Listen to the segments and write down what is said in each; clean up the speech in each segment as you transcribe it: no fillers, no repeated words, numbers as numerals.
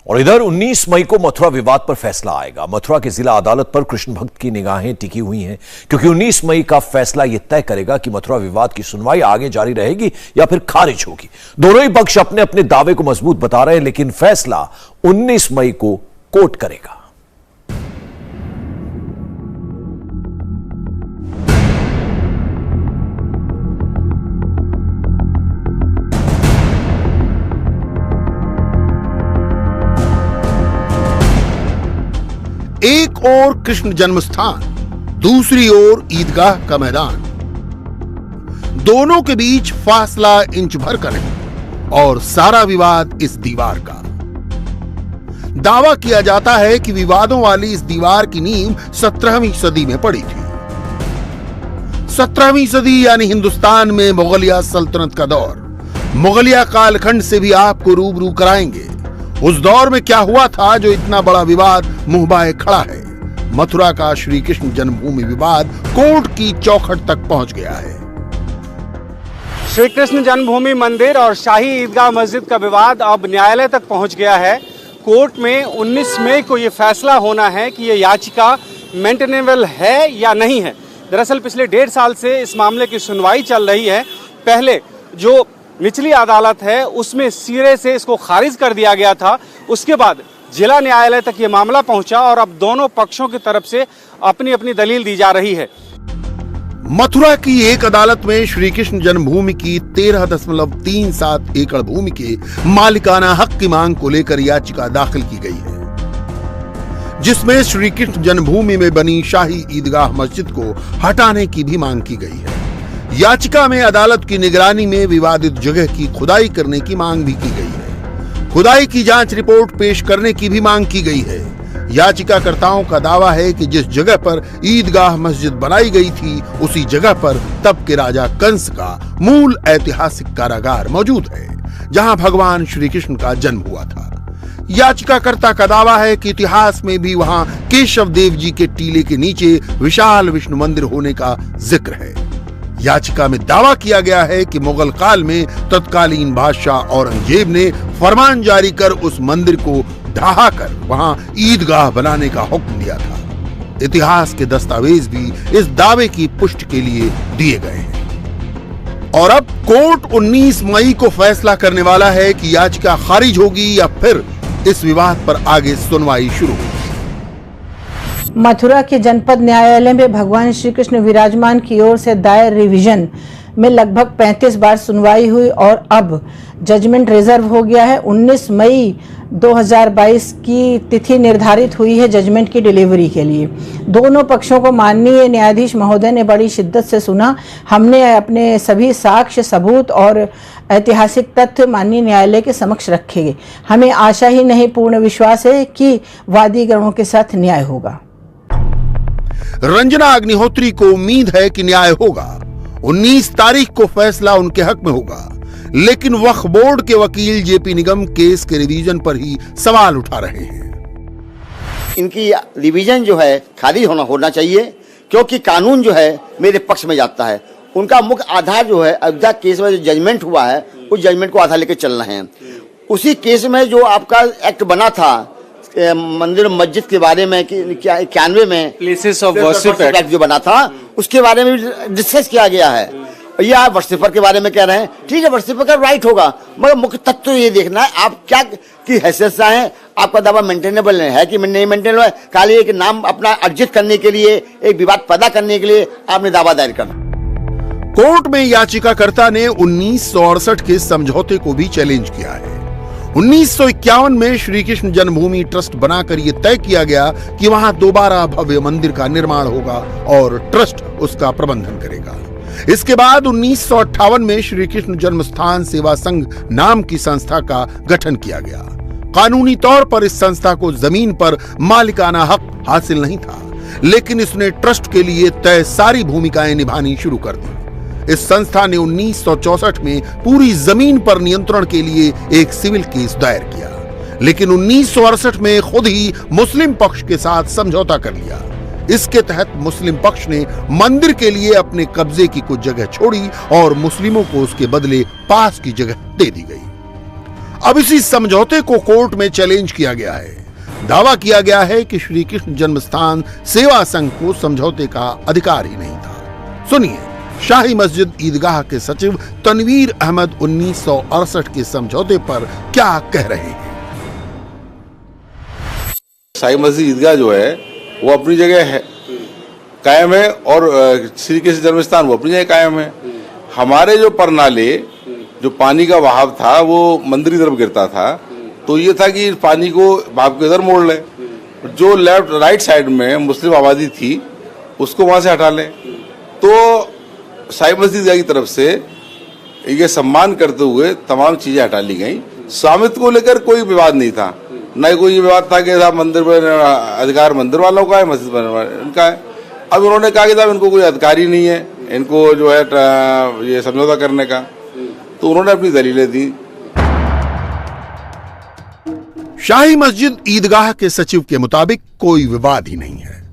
और इधर 19 मई को मथुरा विवाद पर फैसला आएगा। मथुरा के जिला अदालत पर कृष्ण भक्त की निगाहें टिकी हुई हैं, क्योंकि 19 मई का फैसला यह तय करेगा कि मथुरा विवाद की सुनवाई आगे जारी रहेगी या फिर खारिज होगी। दोनों ही पक्ष अपने अपने दावे को मजबूत बता रहे हैं, लेकिन फैसला 19 मई को कोर्ट करेगा। एक ओर कृष्ण जन्मस्थान, दूसरी ओर ईदगाह का मैदान, दोनों के बीच फासला इंच भर का नहीं और सारा विवाद इस दीवार का। दावा किया जाता है कि विवादों वाली इस दीवार की नींव 17वीं सदी में पड़ी थी। 17वीं सदी यानी हिंदुस्तान में मुगलिया सल्तनत का दौर। मुगलिया कालखंड से भी आपको रूबरू कराएंगे। उस दौर में क्या हुआ था जो इतना बड़ा विवाद मुंहबाए खड़ा है। मथुरा का श्री कृष्ण जन्मभूमि विवाद कोर्ट की चौखट तक पहुंच गया है। श्री कृष्ण जन्मभूमि मंदिर और शाही ईदगाह मस्जिद का विवाद अब न्यायालय तक पहुंच गया है। कोर्ट में 19 मई को यह फैसला होना है कि यह याचिका मेंटेनेबल है या नहीं है। दरअसल पिछले 1.5 साल से इस मामले की सुनवाई चल रही है। पहले जो निचली अदालत है उसमें सिरे से इसको खारिज कर दिया गया था। उसके बाद जिला न्यायालय तक ये मामला पहुंचा और अब दोनों पक्षों की तरफ से अपनी अपनी दलील दी जा रही है। मथुरा की एक अदालत में श्री कृष्ण जन्मभूमि की 13.37 एकड़ भूमि के मालिकाना हक की मांग को लेकर याचिका दाखिल की गई है, जिसमें श्री कृष्ण जन्मभूमि में बनी शाही ईदगाह मस्जिद को हटाने की भी मांग की गई है। याचिका में अदालत की निगरानी में विवादित जगह की खुदाई करने की मांग भी की गई है। खुदाई की जांच रिपोर्ट पेश करने की भी मांग की गई है। याचिकाकर्ताओं का दावा है कि जिस जगह पर ईदगाह मस्जिद बनाई गई थी उसी जगह पर तब के राजा कंस का मूल ऐतिहासिक कारागार मौजूद है, जहां भगवान श्री कृष्ण का जन्म हुआ था। याचिकाकर्ता का दावा है कि इतिहास में भी वहां केशव देव जी के टीले के नीचे विशाल विष्णु मंदिर होने का जिक्र है। याचिका में दावा किया गया है कि मुगल काल में तत्कालीन बादशाह औरंगजेब ने फरमान जारी कर उस मंदिर को ढहाकर वहां ईदगाह बनाने का हुक्म दिया था। इतिहास के दस्तावेज भी इस दावे की पुष्टि के लिए दिए गए हैं। और अब कोर्ट 19 मई को फैसला करने वाला है कि याचिका खारिज होगी या फिर इस विवाद पर आगे सुनवाई शुरू होगी। मथुरा के जनपद न्यायालय में भगवान श्री कृष्ण विराजमान की ओर से दायर रिवीजन में लगभग 35 बार सुनवाई हुई और अब जजमेंट रिजर्व हो गया है। 19 मई 2022 की तिथि निर्धारित हुई है जजमेंट की डिलीवरी के लिए। दोनों पक्षों को माननीय न्यायाधीश महोदय ने बड़ी शिद्दत से सुना। हमने अपने सभी साक्ष्य, सबूत और ऐतिहासिक तथ्य माननीय न्यायालय के समक्ष रखे। हमें आशा ही नहीं पूर्ण विश्वास है कि वादीगणों के साथ न्याय होगा। रंजना अग्निहोत्री को उम्मीद है कि न्याय होगा। 19 तारीख को फैसला उनके हक में होगा, लेकिन वक्फ बोर्ड के वकील जेपी निगम केस के रिवीजन पर ही सवाल उठा रहे हैं। इनकी रिवीजन जो है खारिज होना चाहिए, क्योंकि कानून जो है मेरे पक्ष में जाता है। उनका मुख्य आधार जो है अयोध्या केस में जो जजमेंट हुआ है उस जजमेंट को आधार लेकर चलना है। उसी केस में जो आपका एक्ट बना था मंदिर मस्जिद के बारे में 91 में प्लेसेस ऑफ वर्शिप एक्ट जो बना था उसके बारे में डिस्कस किया गया है। ये आप वर्शिपर के बारे में कह रहे हैं, ठीक है, वर्शिपर का राइट होगा, मगर मुख्य तत्व ये देखना है आप क्या की हैसियत से हैं। आपका दावा मेंटेनेबल है कि नहीं मेंटेनेबल है। खाली एक नाम अपना अर्जित करने के लिए, एक विवाद पैदा करने के लिए आपने दावा दायर करना। कोर्ट में याचिकाकर्ता ने 1968 के समझौते को भी चैलेंज किया है। 1951 में श्री कृष्ण जन्मभूमि ट्रस्ट बनाकर यह तय किया गया कि वहां दोबारा भव्य मंदिर का निर्माण होगा और ट्रस्ट उसका प्रबंधन करेगा। इसके बाद 1958 में श्री कृष्ण जन्मस्थान सेवा संघ नाम की संस्था का गठन किया गया। कानूनी तौर पर इस संस्था को जमीन पर मालिकाना हक हासिल नहीं था, लेकिन इसने ट्रस्ट के लिए तय सारी भूमिकाएं निभानी शुरू कर दी। इस संस्था ने 1964 में पूरी जमीन पर नियंत्रण के लिए एक सिविल केस दायर किया, लेकिन 1968 में खुद ही मुस्लिम पक्ष के साथ समझौता कर लिया। इसके तहत मुस्लिम पक्ष ने मंदिर के लिए अपने कब्जे की कुछ जगह छोड़ी और मुस्लिमों को उसके बदले पास की जगह दे दी गई। अब इसी समझौते को कोर्ट में चैलेंज किया गया है। दावा किया गया है कि श्री कृष्ण जन्मस्थान सेवा संघ को समझौते का अधिकार ही नहीं था। सुनिए शाही मस्जिद ईदगाह के सचिव तनवीर अहमद 1968 के समझौते पर क्या कह रहे हैं। शाही मस्जिद ईदगाह जो है वो अपनी जगह है, कायम है, और श्री कृष्ण जन्मस्थान वो अपनी जगह कायम है। हमारे जो परनाले, जो पानी का बहाव था वो मंदिर की तरफ गिरता था, तो ये था कि पानी को बहाव के इधर मोड़ लें, जो लेफ्ट राइट साइड में मुस्लिम आबादी थी उसको वहां से हटा लें। तो शाही मस्जिद ईदगाह की तरफ से ये सम्मान करते हुए तमाम चीजें हटा ली गई। स्वामित्व को लेकर कोई विवाद नहीं था, न कोई विवाद था कि साहब मंदिर पर अधिकार मंदिर वालों का है, मस्जिद पर इनका है। अब उन्होंने कहा कि साहब इनको कोई अधिकार ही नहीं है, इनको जो है ये समझौता करने का, तो उन्होंने अपनी दलीलें दी। शाही मस्जिद ईदगाह के सचिव के मुताबिक कोई विवाद ही नहीं है,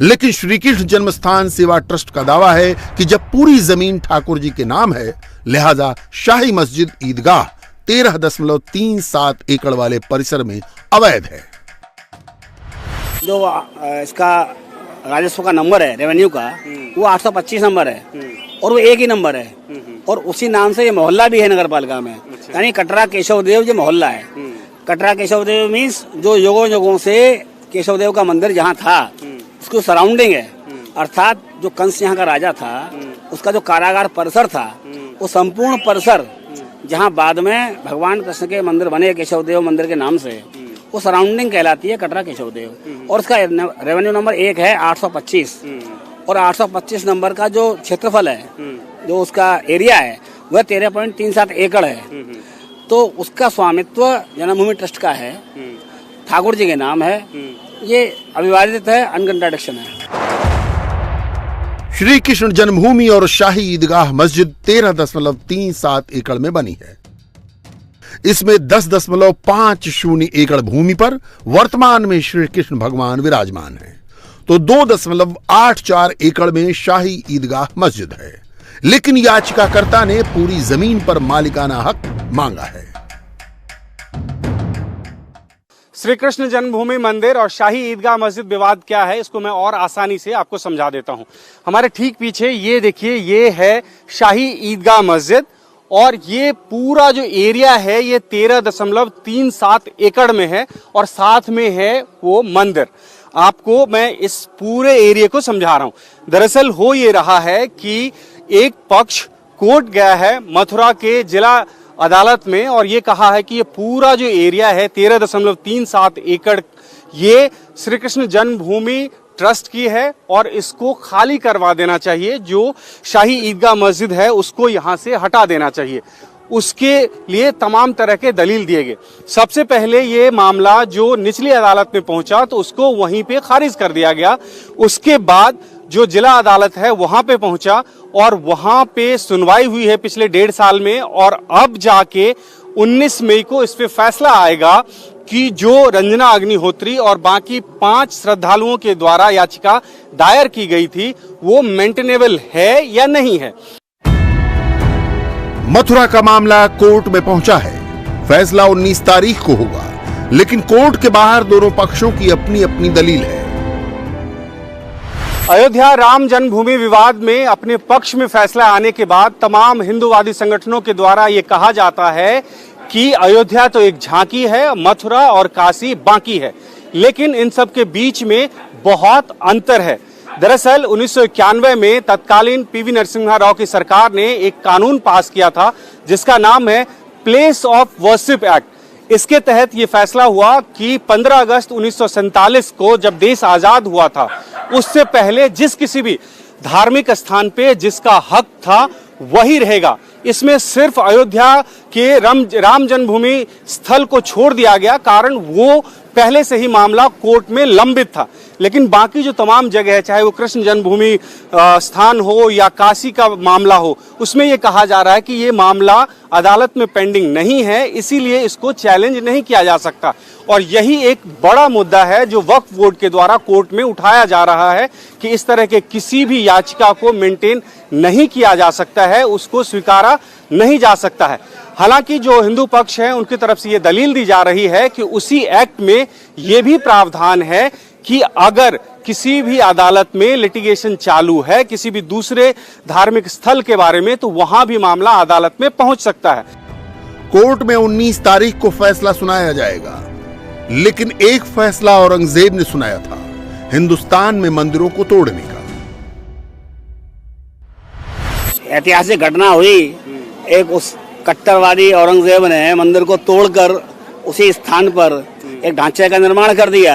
लेकिन श्री कृष्ण जन्मस्थान सेवा ट्रस्ट का दावा है कि जब पूरी जमीन ठाकुर जी के नाम है, लिहाजा शाही मस्जिद ईदगाह 13.37 एकड़ वाले परिसर में अवैध है। जो इसका राजस्व का नंबर है रेवेन्यू का, वो 825 नंबर है, और वो एक ही नंबर है, और उसी नाम से ये मोहल्ला भी है नगर पालिका में। यानी कटरा केशव देव ये मोहल्ला है। कटरा केशव देव मीन्स जो युगों युगों से केशव देव का मंदिर जहाँ था उसको सराउंडिंग है, अर्थात जो कंस यहाँ का राजा था उसका जो कारागार परिसर था, वो संपूर्ण परिसर जहाँ बाद में भगवान कृष्ण के मंदिर बने केशव देव मंदिर के नाम से, वो सराउंडिंग कहलाती है कटरा केशव देव। और उसका रेवेन्यू नंबर 1 है 825, और 825 नंबर का जो क्षेत्रफल है, जो उसका एरिया है, वह 13.37 एकड़ है। तो उसका स्वामित्व जन्मभूमि ट्रस्ट का है, ठाकुर जी के नाम है, ये अविवादित है, अनकंट्राडिक्शन है। श्री कृष्ण जन्मभूमि और शाही ईदगाह मस्जिद 13.37 एकड़ में बनी है। इसमें 10.50 एकड़ भूमि पर वर्तमान में श्री कृष्ण भगवान विराजमान है, तो 2.84 एकड़ में शाही ईदगाह मस्जिद है। लेकिन याचिकाकर्ता ने पूरी जमीन पर मालिकाना हक मांगा है। श्री कृष्ण जन्मभूमि मंदिर और शाही ईदगाह मस्जिद विवाद क्या है, इसको मैं और आसानी से आपको समझा देता हूं। हमारे ठीक पीछे ये देखिए, ये है शाही ईदगाह मस्जिद, और ये पूरा जो एरिया है ये 13.37 एकड़ में है, और साथ में है वो मंदिर। आपको मैं इस पूरे एरिया को समझा रहा हूं। दरअसल हो ये रहा है कि एक पक्ष कोर्ट गया है मथुरा के जिला अदालत में, और ये कहा है कि ये पूरा जो एरिया है 13.37 एकड़ ये श्री कृष्ण जन्मभूमि ट्रस्ट की है, और इसको खाली करवा देना चाहिए। जो शाही ईदगाह मस्जिद है उसको यहाँ से हटा देना चाहिए। उसके लिए तमाम तरह के दलील दिए गए। सबसे पहले ये मामला जो निचली अदालत में पहुंचा तो उसको वहीं पे खारिज कर दिया गया। उसके बाद जो जिला अदालत है वहां पे पहुंचा, और वहां पे सुनवाई हुई है पिछले 1.5 साल में, और अब जाके 19 मई को इस पे फैसला आएगा कि जो रंजना अग्निहोत्री और बाकी 5 श्रद्धालुओं के द्वारा याचिका दायर की गई थी वो मेंटेनेबल है या नहीं है। मथुरा का मामला कोर्ट में पहुंचा है। फैसला 19 तारीख को होगा, लेकिन कोर्ट के बाहर दोनों पक्षों की अपनी अपनी दलील है। अयोध्या राम जन्मभूमि विवाद में अपने पक्ष में फैसला आने के बाद तमाम हिंदूवादी संगठनों के द्वारा ये कहा जाता है कि अयोध्या तो एक झांकी है, मथुरा और काशी बाकी है, लेकिन इन सब के बीच में बहुत अंतर है। दरअसल 1991 में तत्कालीन पीवी नरसिम्हा राव की सरकार ने एक कानून पास किया था जिसका नाम है प्लेस ऑफ वर्शिप एक्ट। इसके तहत ये फैसला हुआ कि 15 अगस्त 1947 को जब देश आजाद हुआ था उससे पहले जिस किसी भी धार्मिक स्थान पे जिसका हक था वही रहेगा। इसमें सिर्फ अयोध्या के राम जन्मभूमि स्थल को छोड़ दिया गया, कारण वो पहले से ही मामला कोर्ट में लंबित था। लेकिन बाकी जो तमाम जगह है, चाहे वो कृष्ण जन्मभूमि स्थान हो या काशी का मामला हो, उसमें ये कहा जा रहा है कि ये मामला अदालत में पेंडिंग नहीं है, इसीलिए इसको चैलेंज नहीं किया जा सकता। और यही एक बड़ा मुद्दा है जो वक्फ बोर्ड के द्वारा कोर्ट में उठाया जा रहा है कि इस तरह के किसी भी याचिका को मेंटेन नहीं किया जा सकता है, उसको स्वीकारा नहीं जा सकता है। हालांकि जो हिंदू पक्ष है उनकी तरफ से ये दलील दी जा रही है कि उसी एक्ट में ये भी प्रावधान है कि अगर किसी भी अदालत में लिटिगेशन चालू है किसी भी दूसरे धार्मिक स्थल के बारे में, तो वहां भी मामला अदालत में पहुंच सकता है। कोर्ट में 19 तारीख को फैसला सुनाया जाएगा, लेकिन एक फैसला औरंगजेब ने सुनाया था, हिंदुस्तान में मंदिरों को तोड़ने का। ऐतिहासिक घटना हुई, एक उस कट्टरवादी औरंगजेब ने मंदिर को तोड़कर उसी स्थान पर एक ढांचे का निर्माण कर दिया,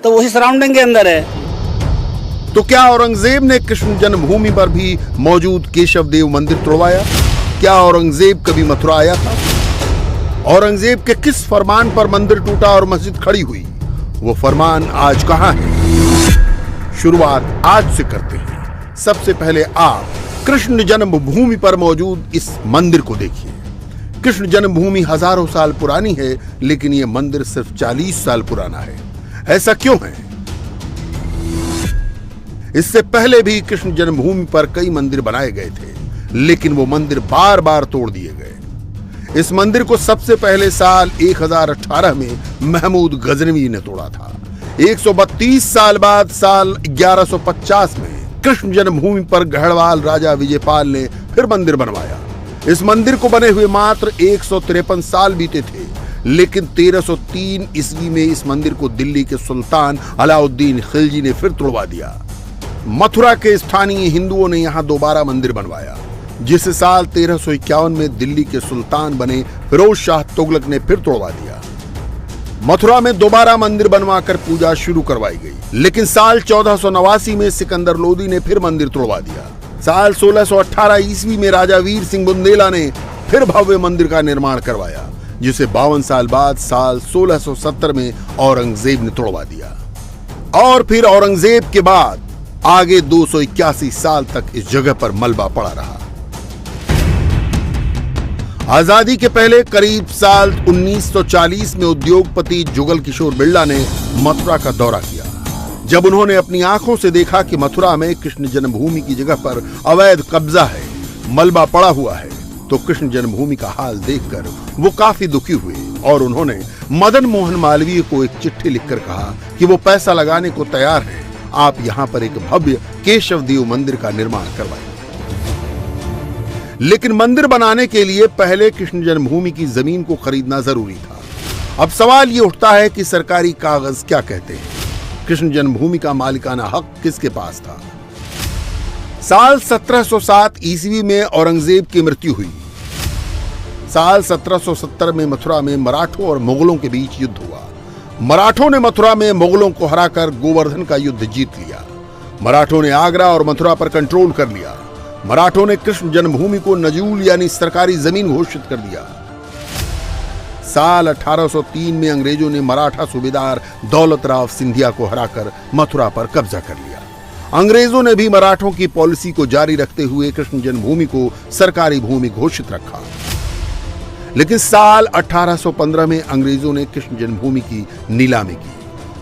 तो उसी सराउंडिंग के अंदर है। तो क्या औरंगजेब ने कृष्ण जन्मभूमि पर भी मौजूद केशव देव मंदिर तोड़वाया? क्या औरंगजेब कभी मथुरा आया था? औरंगजेब के किस फरमान पर मंदिर टूटा और मस्जिद खड़ी हुई? वो फरमान आज कहां है? शुरुआत आज से करते हैं। सबसे पहले आप कृष्ण जन्मभूमि पर मौजूद इस मंदिर को देखिए। कृष्ण जन्मभूमि हजारों साल पुरानी है, लेकिन यह मंदिर सिर्फ 40 साल पुराना है। ऐसा क्यों है? इससे पहले भी कृष्ण जन्मभूमि पर कई मंदिर बनाए गए थे, लेकिन वो मंदिर बार बार तोड़ दिए गए। इस मंदिर को सबसे पहले साल 1018 में महमूद गजनवी ने तोड़ा था। 132 साल बाद साल 1150 में कृष्ण जन्मभूमि पर गढ़वाल राजा विजयपाल ने फिर मंदिर बनवाया। इस मंदिर को बने हुए मात्र 153 साल बीते थे, लेकिन 1303 ईस्वी में इस मंदिर को दिल्ली के सुल्तान अलाउद्दीन खिलजी ने फिर तोड़वा दिया। मथुरा के स्थानीय हिंदुओं ने यहां दोबारा मंदिर बनवाया, जिसे साल 1351 में दिल्ली के सुल्तान बने फिरोज शाह तुगलक ने फिर तोड़वा दिया। मथुरा में दोबारा मंदिर बनवाकर पूजा शुरू करवाई गई, लेकिन साल 1489 में सिकंदर लोदी ने फिर मंदिर तोड़वा दिया। साल 1618 ईस्वी में राजा वीर सिंह बुंदेला ने फिर भव्य मंदिर का निर्माण करवाया, जिसे 52 साल बाद साल 1670 में औरंगजेब ने तोड़वा दिया। और फिर औरंगजेब के बाद आगे 281 साल तक इस जगह पर मलबा पड़ा रहा। आजादी के पहले करीब साल 1940 में उद्योगपति जुगल किशोर बिरला ने मथुरा का दौरा किया। जब उन्होंने अपनी आंखों से देखा कि मथुरा में कृष्ण जन्मभूमि की जगह पर अवैध कब्जा है, मलबा पड़ा हुआ है, तो कृष्ण जन्मभूमि का हाल देखकर वो काफी दुखी हुए और उन्होंने मदन मोहन मालवीय को एक चिट्ठी लिखकर कहा कि वो पैसा लगाने को तैयार हैं, आप यहाँ पर एक भव्य केशव देव मंदिर का निर्माण करवाइए। लेकिन मंदिर बनाने के लिए पहले कृष्ण जन्मभूमि की जमीन को खरीदना जरूरी था। अब सवाल ये उठता है कि सरकारी कागज क्या कहते हैं? कृष्ण जन्मभूमि का मालिकाना हक किसके पास था? साल 1707 ईस्वी में औरंगजेब की मृत्यु हुई। साल 1770 में मथुरा में मराठों और मुगलों के बीच युद्ध हुआ। मराठों ने मथुरा में मुगलों को हराकर गोवर्धन का युद्ध जीत लिया। मराठों ने आगरा और मथुरा पर कंट्रोल कर लिया। मराठों ने कृष्ण जन्मभूमि को नजूल यानी सरकारी जमीन घोषित कर दिया। साल 1803 में अंग्रेजों ने मराठा सूबेदार दौलत राव सिंधिया को हराकर मथुरा पर कब्जा कर लिया। अंग्रेजों ने भी मराठों की पॉलिसी को जारी रखते हुए कृष्ण जन्मभूमि को सरकारी भूमि घोषित रखा। लेकिन साल 1815 में अंग्रेजों ने कृष्ण जन्मभूमि की नीलामी की।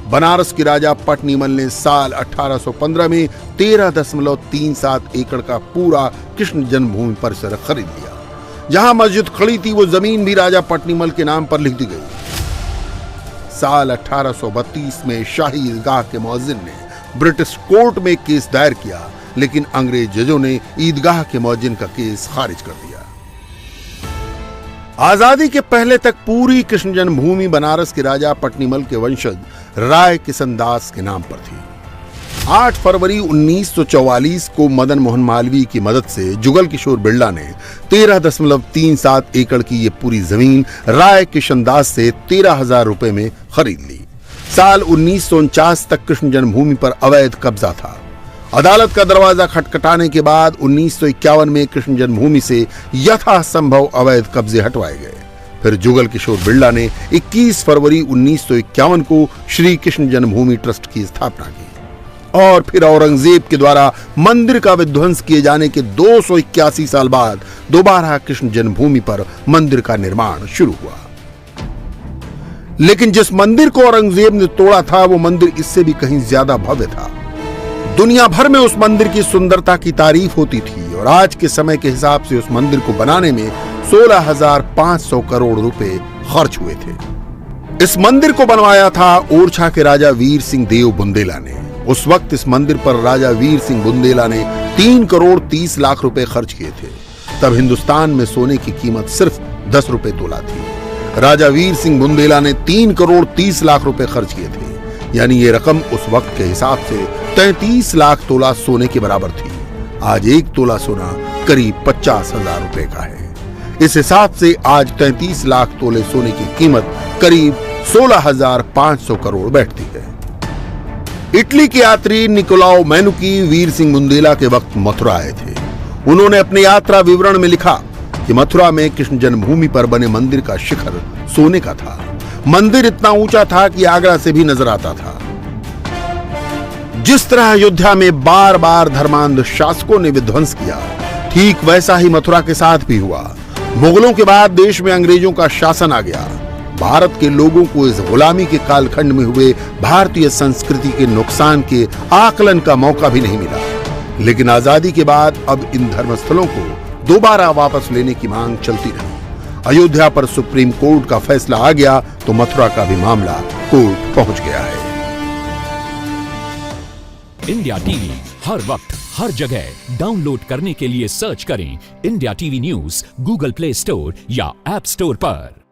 बनारस के राजा पटनीमल ने साल 1815 में 13.37 एकड़ का पूरा कृष्ण जन्मभूमि परिसर खरीद लिया। जहां मस्जिद खड़ी थी वो जमीन भी राजा पटनीमल के नाम पर लिख दी गई। साल 1832 में शाही ईदगाह के मुअज्जिन ने ब्रिटिश कोर्ट में केस दायर किया, लेकिन अंग्रेज जजों ने ईदगाह के मुअज्जिन का केस खारिज कर दिया। आजादी के पहले तक पूरी कृष्ण जन्मभूमि बनारस के राजा पटनीमल के वंशज राय किशन दास के नाम पर थी। 8 फरवरी 1944 को मदन मोहन मालवीय की मदद से जुगल किशोर बिरला ने 13.37 एकड़ की ये पूरी जमीन राय किशन दास से 13,000 रुपए में खरीद ली। साल 1949 तक कृष्ण जन्मभूमि पर अवैध कब्जा था। अदालत का दरवाजा खटखटाने के बाद 1951 में कृष्ण जन्मभूमि से यथासंभव अवैध कब्जे हटवाए गए। फिर जुगल किशोर बिरला ने 21 फरवरी 1951 को श्री कृष्ण जन्मभूमि ट्रस्ट की स्थापना की और फिर औरंगजेब के द्वारा मंदिर का विध्वंस किए जाने के 281 साल बाद दोबारा कृष्ण जन्मभूमि पर मंदिर का निर्माण शुरू हुआ। लेकिन जिस मंदिर को औरंगजेब ने तोड़ा था वो मंदिर इससे भी कहीं ज्यादा भव्य था। दुनिया भर में उस मंदिर की सुंदरता की तारीफ होती थी और आज के समय के हिसाब से उस मंदिर को बनाने में 16,500 करोड़ रुपए खर्च हुए थे। इस मंदिर को बनवाया था ओरछा के राजा वीर सिंह देव बुंदेला ने। उस वक्त इस मंदिर पर राजा वीर सिंह बुंदेला ने 3 करोड़ 30 लाख रुपए खर्च किए थे। तब हिंदुस्तान में सोने की कीमत सिर्फ 10 रुपए तोला थी। राजा वीर सिंह बुंदेला ने 3 करोड़ 30 लाख रुपए खर्च किए थे, यानी ये रकम उस वक्त के हिसाब से 33 लाख तोला सोने के बराबर थी। आज 1 तोला सोना करीब 50,000 रुपए का है। इस हिसाब से आज 33 लाख तोले सोने की कीमत करीब 16,500 करोड़ बैठती है। इटली के यात्री निकोलाओ मैनुकी वीर सिंह बुंदेला के वक्त मथुरा आए थे। उन्होंने अपने यात्रा विवरण में लिखा कि मथुरा में कृष्ण जन्मभूमि पर बने मंदिर का शिखर सोने का था। मंदिर इतना ऊंचा था कि आगरा से भी नजर आता था। जिस तरह अयोध्या में बार बार धर्मांध शासकों ने विध्वंस किया, ठीक वैसा ही मथुरा के साथ भी हुआ। मुगलों के बाद देश में अंग्रेजों का शासन आ गया। भारत के लोगों को इस गुलामी के कालखंड में हुए भारतीय संस्कृति के नुकसान के आकलन का मौका भी नहीं मिला। लेकिन आजादी के बाद अब इन धर्मस्थलों को दोबारा वापस लेने की मांग चलती रही। अयोध्या पर सुप्रीम कोर्ट का फैसला आ गया तो मथुरा का भी मामला कोर्ट पहुंच गया है। इंडिया टीवी हर वक्त हर जगह डाउनलोड करने के लिए सर्च करें India TV news Google play store या ऐप स्टोर पर।